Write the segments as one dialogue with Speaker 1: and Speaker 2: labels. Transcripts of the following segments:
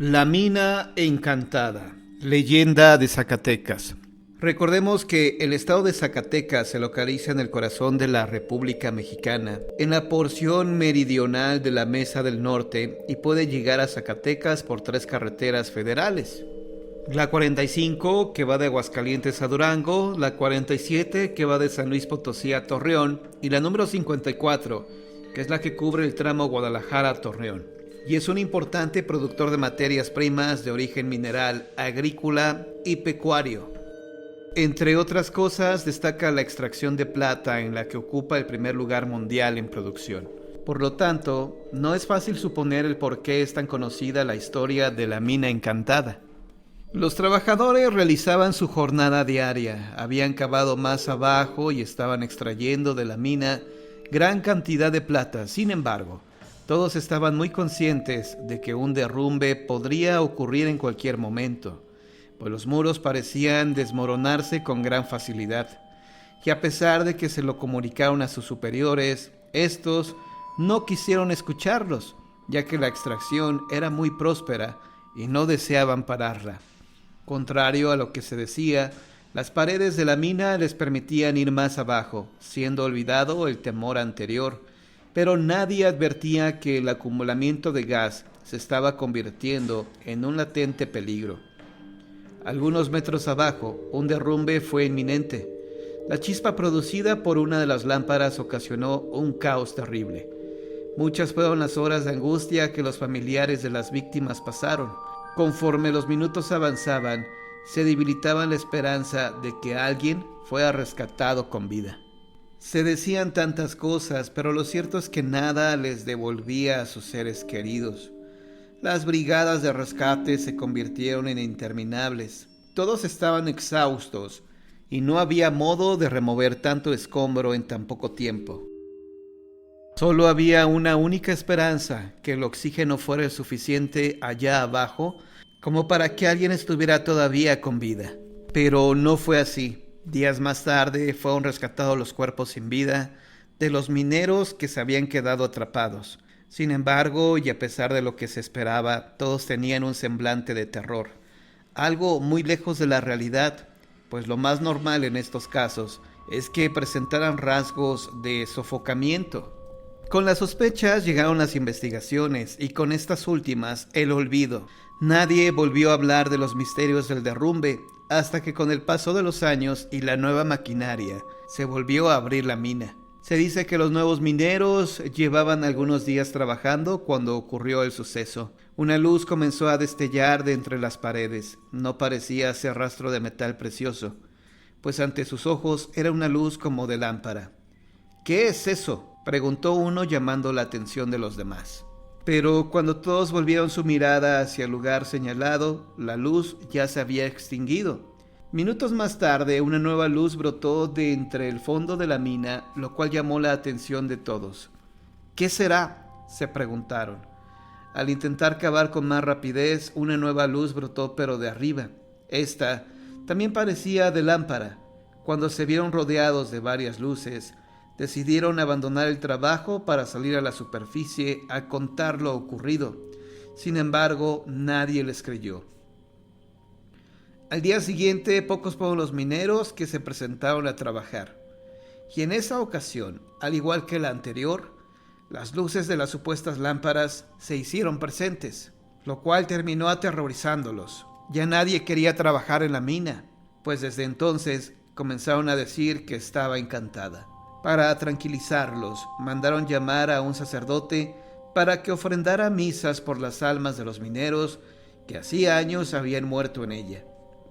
Speaker 1: La mina encantada, leyenda de Zacatecas. Recordemos que el estado de Zacatecas se localiza en el corazón de la República Mexicana, en la porción meridional de la Mesa del Norte, y puede llegar a Zacatecas por 3 carreteras federales. La 45, que va de Aguascalientes a Durango, la 47, que va de San Luis Potosí a Torreón, y la número 54, que es la que cubre el tramo Guadalajara-Torreón. Y es un importante productor de materias primas de origen mineral, agrícola y pecuario. Entre otras cosas, destaca la extracción de plata, en la que ocupa el primer lugar mundial en producción. Por lo tanto, no es fácil suponer el por qué es tan conocida la historia de la mina encantada. Los trabajadores realizaban su jornada diaria, habían cavado más abajo y estaban extrayendo de la mina gran cantidad de plata. Sin embargo, todos estaban muy conscientes de que un derrumbe podría ocurrir en cualquier momento, pues los muros parecían desmoronarse con gran facilidad, y a pesar de que se lo comunicaron a sus superiores, estos no quisieron escucharlos, ya que la extracción era muy próspera y no deseaban pararla. Contrario a lo que se decía, las paredes de la mina les permitían ir más abajo, siendo olvidado el temor anterior, pero nadie advertía que el acumulamiento de gas se estaba convirtiendo en un latente peligro. Algunos metros abajo, un derrumbe fue inminente. La chispa producida por una de las lámparas ocasionó un caos terrible. Muchas fueron las horas de angustia que los familiares de las víctimas pasaron. Conforme los minutos avanzaban, se debilitaba la esperanza de que alguien fuera rescatado con vida. Se decían tantas cosas, pero lo cierto es que nada les devolvía a sus seres queridos. Las brigadas de rescate se convirtieron en interminables. Todos estaban exhaustos y no había modo de remover tanto escombro en tan poco tiempo. Solo había una única esperanza: que el oxígeno fuera suficiente allá abajo como para que alguien estuviera todavía con vida. Pero no fue así. Días más tarde fueron rescatados los cuerpos sin vida de los mineros que se habían quedado atrapados. Sin embargo, y a pesar de lo que se esperaba, todos tenían un semblante de terror, algo muy lejos de la realidad, pues lo más normal en estos casos es que presentaran rasgos de sofocamiento. Con las sospechas llegaron las investigaciones, y con estas últimas el olvido. Nadie volvió a hablar de los misterios del derrumbe, hasta que con el paso de los años y la nueva maquinaria, se volvió a abrir la mina. Se dice que los nuevos mineros llevaban algunos días trabajando cuando ocurrió el suceso. Una luz comenzó a destellar de entre las paredes. No parecía ser rastro de metal precioso, pues ante sus ojos era una luz como de lámpara. «¿Qué es eso?», preguntó uno, llamando la atención de los demás. Pero cuando todos volvieron su mirada hacia el lugar señalado, la luz ya se había extinguido. Minutos más tarde, una nueva luz brotó de entre el fondo de la mina, lo cual llamó la atención de todos. «¿Qué será?», se preguntaron. Al intentar cavar con más rapidez, una nueva luz brotó, pero de arriba. Esta también parecía de lámpara. Cuando se vieron rodeados de varias luces, decidieron abandonar el trabajo para salir a la superficie a contar lo ocurrido. Sin embargo, nadie les creyó. Al día siguiente, pocos fueron los mineros que se presentaron a trabajar. Y en esa ocasión, al igual que la anterior, las luces de las supuestas lámparas se hicieron presentes, lo cual terminó aterrorizándolos. Ya nadie quería trabajar en la mina, pues desde entonces comenzaron a decir que estaba encantada. Para tranquilizarlos, mandaron llamar a un sacerdote para que ofrendara misas por las almas de los mineros que hacía años habían muerto en ella,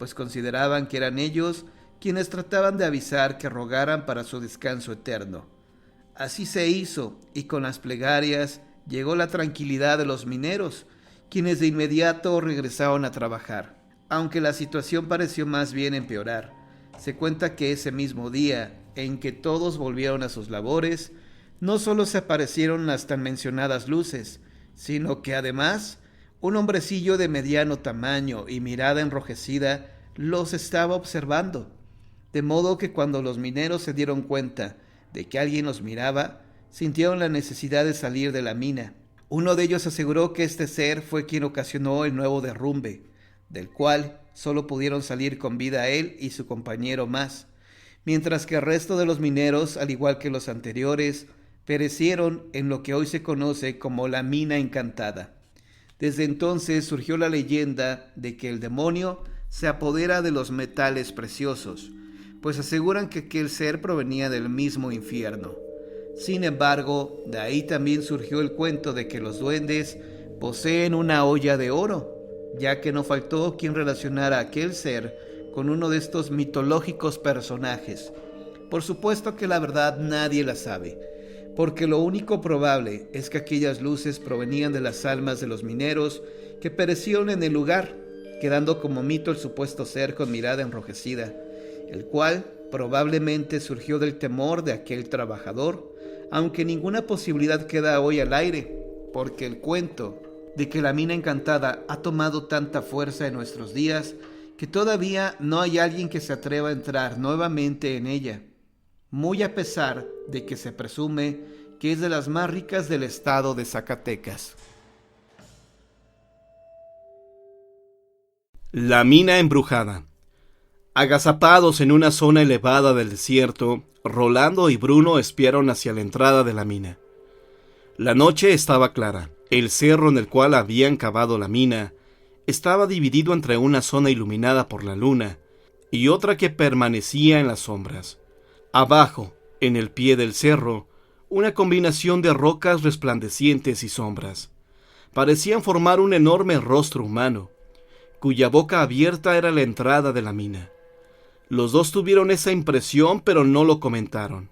Speaker 1: pues consideraban que eran ellos quienes trataban de avisar que rogaran para su descanso eterno. Así se hizo, y con las plegarias llegó la tranquilidad de los mineros, quienes de inmediato regresaron a trabajar. Aunque la situación pareció más bien empeorar, se cuenta que ese mismo día en que todos volvieron a sus labores, no solo se aparecieron las tan mencionadas luces, sino que además un hombrecillo de mediano tamaño y mirada enrojecida los estaba observando, de modo que cuando los mineros se dieron cuenta de que alguien los miraba, sintieron la necesidad de salir de la mina. Uno de ellos aseguró que este ser fue quien ocasionó el nuevo derrumbe, del cual solo pudieron salir con vida él y su compañero más, mientras que el resto de los mineros, al igual que los anteriores, perecieron en lo que hoy se conoce como la mina encantada. Desde entonces surgió la leyenda de que el demonio se apodera de los metales preciosos, pues aseguran que aquel ser provenía del mismo infierno. Sin embargo, de ahí también surgió el cuento de que los duendes poseen una olla de oro, ya que no faltó quien relacionara a aquel ser con uno de estos mitológicos personajes. Por supuesto que la verdad nadie la sabe, porque lo único probable es que aquellas luces provenían de las almas de los mineros que perecieron en el lugar, quedando como mito el supuesto ser con mirada enrojecida, el cual probablemente surgió del temor de aquel trabajador, aunque ninguna posibilidad queda hoy al aire, porque el cuento de que la mina encantada ha tomado tanta fuerza en nuestros días que todavía no hay alguien que se atreva a entrar nuevamente en ella, muy a pesar de que se presume que es de las más ricas del estado de Zacatecas.
Speaker 2: La mina embrujada. Agazapados en una zona elevada del desierto, Rolando y Bruno espiaron hacia la entrada de la mina. La noche estaba clara. El cerro en el cual habían cavado la mina estaba dividido entre una zona iluminada por la luna y otra que permanecía en las sombras. Abajo, en el pie del cerro, una combinación de rocas resplandecientes y sombras. Parecían formar un enorme rostro humano, cuya boca abierta era la entrada de la mina. Los dos tuvieron esa impresión, pero no lo comentaron.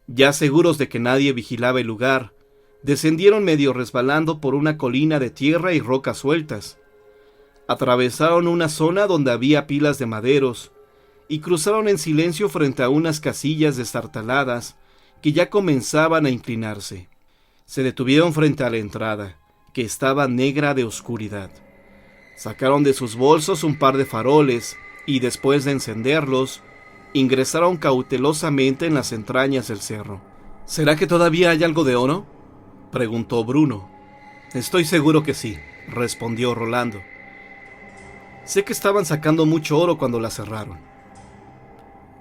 Speaker 2: Ya seguros de que nadie vigilaba el lugar, descendieron medio resbalando por una colina de tierra y rocas sueltas. Atravesaron una zona donde había pilas de maderos y cruzaron en silencio frente a unas casillas destartaladas que ya comenzaban a inclinarse. Se detuvieron frente a la entrada, que estaba negra de oscuridad. Sacaron de sus bolsos un par de faroles y después de encenderlos, ingresaron cautelosamente en las entrañas del cerro. ¿Será que todavía hay algo de oro?, preguntó Bruno. Estoy seguro que sí, respondió Rolando. Sé que estaban sacando mucho oro cuando la cerraron.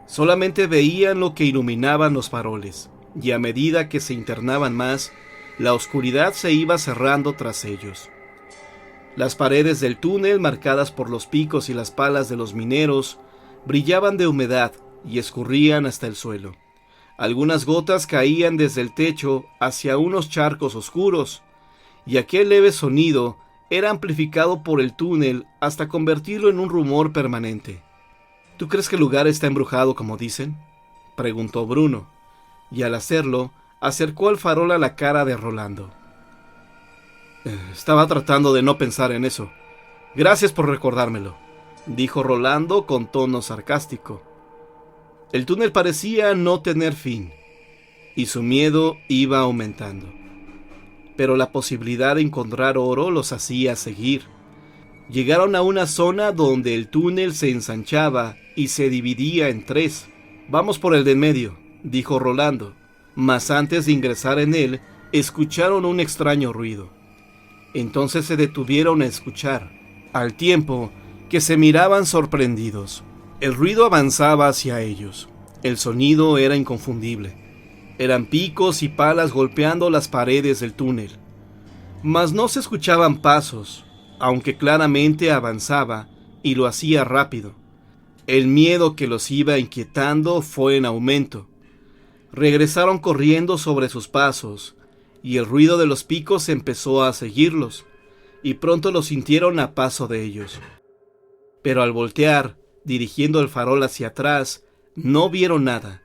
Speaker 2: Solamente veían lo que iluminaban los faroles, y a medida que se internaban más, la oscuridad se iba cerrando tras ellos. Las paredes del túnel, marcadas por los picos y las palas de los mineros, brillaban de humedad y escurrían hasta el suelo. Algunas gotas caían desde el techo hacia unos charcos oscuros, y aquel leve sonido era amplificado por el túnel hasta convertirlo en un rumor permanente. ¿Tú crees que el lugar está embrujado como dicen?, preguntó Bruno, y al hacerlo, acercó el farol a la cara de Rolando. Estaba tratando de no pensar en eso. Gracias por recordármelo, dijo Rolando con tono sarcástico. El túnel parecía no tener fin, y su miedo iba aumentando. Pero la posibilidad de encontrar oro los hacía seguir. Llegaron a una zona donde el túnel se ensanchaba y se dividía en tres. Vamos por el de en medio, dijo Rolando, mas antes de ingresar en él, escucharon un extraño ruido. Entonces se detuvieron a escuchar, al tiempo que se miraban sorprendidos. El ruido avanzaba hacia ellos. El sonido era inconfundible. Eran picos y palas golpeando las paredes del túnel. Mas no se escuchaban pasos, aunque claramente avanzaba, y lo hacía rápido. El miedo que los iba inquietando fue en aumento. Regresaron corriendo sobre sus pasos, y el ruido de los picos empezó a seguirlos, y pronto lo sintieron a paso de ellos. Pero al voltear, dirigiendo el farol hacia atrás, no vieron nada,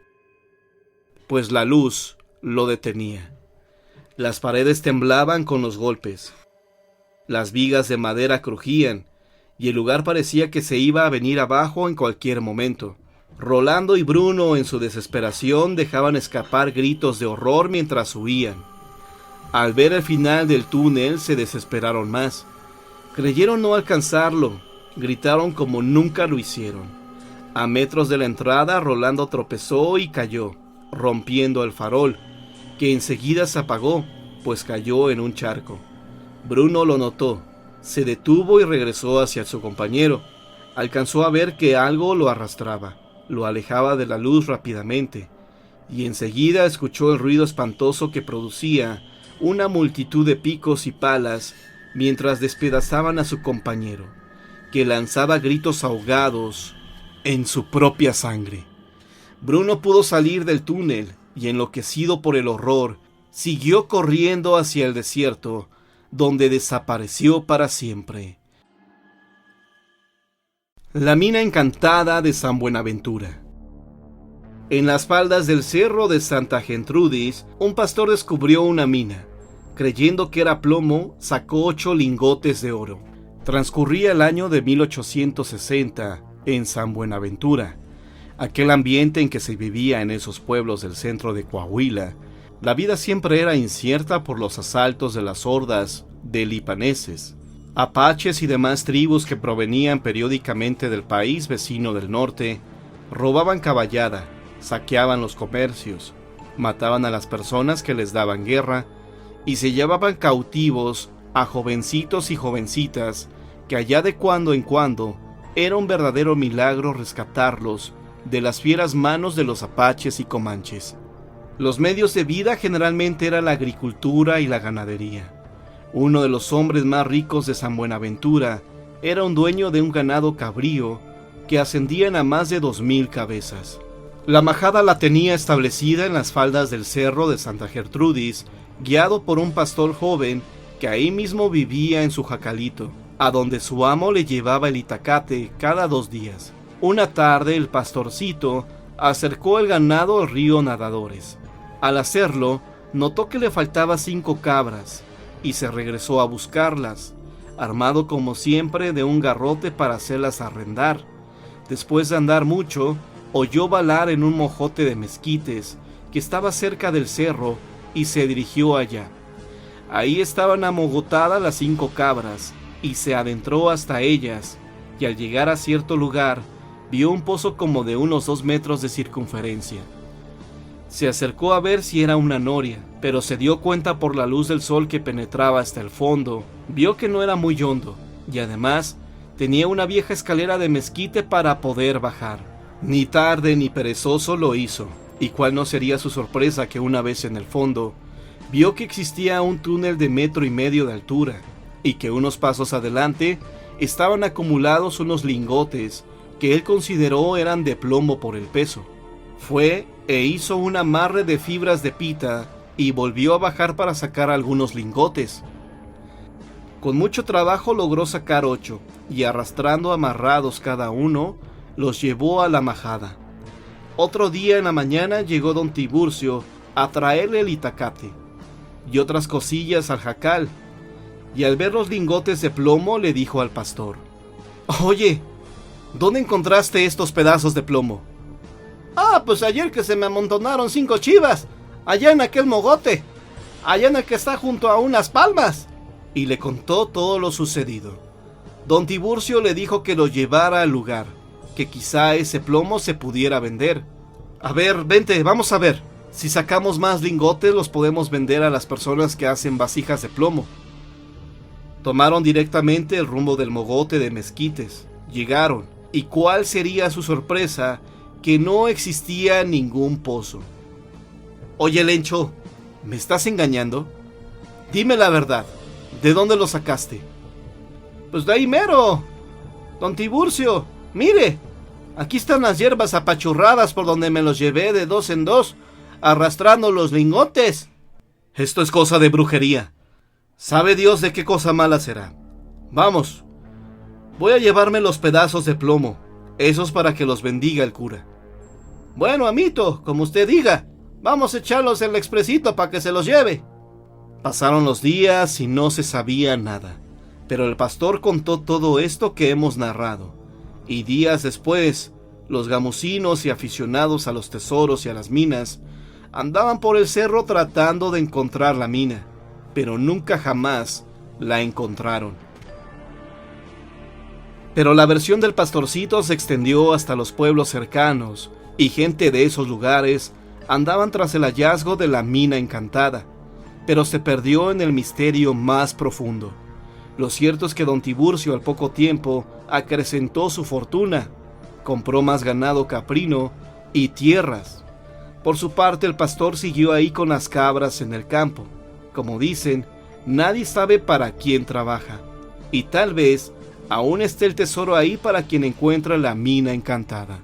Speaker 2: pues la luz lo detenía. Las paredes temblaban con los golpes. Las vigas de madera crujían, y el lugar parecía que se iba a venir abajo en cualquier momento. Rolando y Bruno, en su desesperación, dejaban escapar gritos de horror mientras huían. Al ver el final del túnel, se desesperaron más. Creyeron no alcanzarlo, gritaron como nunca lo hicieron. A metros de la entrada, Rolando tropezó y cayó, rompiendo el farol, que enseguida se apagó, pues cayó en un charco. Bruno lo notó, se detuvo y regresó hacia su compañero. Alcanzó a ver que algo lo arrastraba, lo alejaba de la luz rápidamente, y enseguida escuchó el ruido espantoso que producía una multitud de picos y palas mientras despedazaban a su compañero, que lanzaba gritos ahogados en su propia sangre. Bruno pudo salir del túnel y, enloquecido por el horror, siguió corriendo hacia el desierto, donde desapareció para siempre. La mina encantada de San Buenaventura. En las faldas del cerro de Santa Gertrudis, un pastor descubrió una mina. Creyendo que era plomo, sacó 8 lingotes de oro. Transcurría el año de 1860 en San Buenaventura, aquel ambiente en que se vivía en esos pueblos del centro de Coahuila. La vida siempre era incierta por los asaltos de las hordas de lipaneses, apaches y demás tribus que provenían periódicamente del país vecino del norte. Robaban caballada, saqueaban los comercios, mataban a las personas que les daban guerra y se llevaban cautivos a jovencitos y jovencitas que allá de cuando en cuando era un verdadero milagro rescatarlos de las fieras manos de los apaches y comanches. Los medios de vida generalmente era la agricultura y la ganadería. Uno de los hombres más ricos de San Buenaventura era un dueño de un ganado cabrío que ascendían a más de 2000 cabezas. La majada la tenía establecida en las faldas del cerro de Santa Gertrudis, guiado por un pastor joven que ahí mismo vivía en su jacalito, a donde su amo le llevaba el itacate cada 2 días. Una tarde el pastorcito acercó el ganado al río Nadadores. Al hacerlo, notó que le faltaba 5 cabras y se regresó a buscarlas, armado como siempre de un garrote para hacerlas arrendar. Después de andar mucho, oyó balar en un mojote de mezquites que estaba cerca del cerro y se dirigió allá. Ahí estaban amogotadas las 5 cabras y se adentró hasta ellas, y al llegar a cierto lugar vio un pozo como de unos 2 metros de circunferencia. Se acercó a ver si era una noria, pero se dio cuenta por la luz del sol que penetraba hasta el fondo. Vio que no era muy hondo, y además tenía una vieja escalera de mezquite para poder bajar. Ni tarde ni perezoso lo hizo, y cuál no sería su sorpresa que una vez en el fondo, vio que existía un túnel de 1,5 metros de altura, y que unos pasos adelante estaban acumulados unos lingotes que él consideró eran de plomo por el peso. Fue e hizo un amarre de fibras de pita y volvió a bajar para sacar algunos lingotes. Con mucho trabajo logró sacar 8, y arrastrando amarrados cada uno, los llevó a la majada. Otro día en la mañana llegó don Tiburcio a traerle el itacate y otras cosillas al jacal, y al ver los lingotes de plomo le dijo al pastor: «Oye, ¿dónde encontraste estos pedazos de plomo?» «Ah, pues ayer que se me amontonaron 5 chivas, allá en aquel mogote, allá en el que está junto a unas palmas». Y le contó todo lo sucedido. Don Tiburcio le dijo que lo llevara al lugar, que quizá ese plomo se pudiera vender. «A ver, vente, vamos a ver. Si sacamos más lingotes los podemos vender a las personas que hacen vasijas de plomo». Tomaron directamente el rumbo del mogote de mezquites. Llegaron, y cuál sería su sorpresa que no existía ningún pozo. «Oye, Lencho, ¿me estás engañando? Dime la verdad, ¿de dónde lo sacaste?» «Pues de ahí mero, don Tiburcio. Mire, aquí están las hierbas apachurradas por donde me los llevé de 2 en 2, arrastrando los lingotes». «Esto es cosa de brujería. Sabe Dios de qué cosa mala será. Vamos, voy a llevarme los pedazos de plomo, esos para que los bendiga el cura». «Bueno, amito, como usted diga. Vamos a echarlos en el expresito para que se los lleve». Pasaron los días y no se sabía nada, pero el pastor contó todo esto que hemos narrado, y días después, los gamusinos y aficionados a los tesoros y a las minas andaban por el cerro tratando de encontrar la mina, pero nunca jamás la encontraron. Pero la versión del pastorcito se extendió hasta los pueblos cercanos, y gente de esos lugares andaban tras el hallazgo de la mina encantada. pero se perdió en el misterio más profundo. Lo cierto es que don Tiburcio al poco tiempo acrecentó su fortuna, compró más ganado caprino y tierras. Por su parte, el pastor siguió ahí con las cabras en el campo. Como dicen, nadie sabe para quién trabaja, y tal vez aún esté el tesoro ahí para quien encuentra la mina encantada.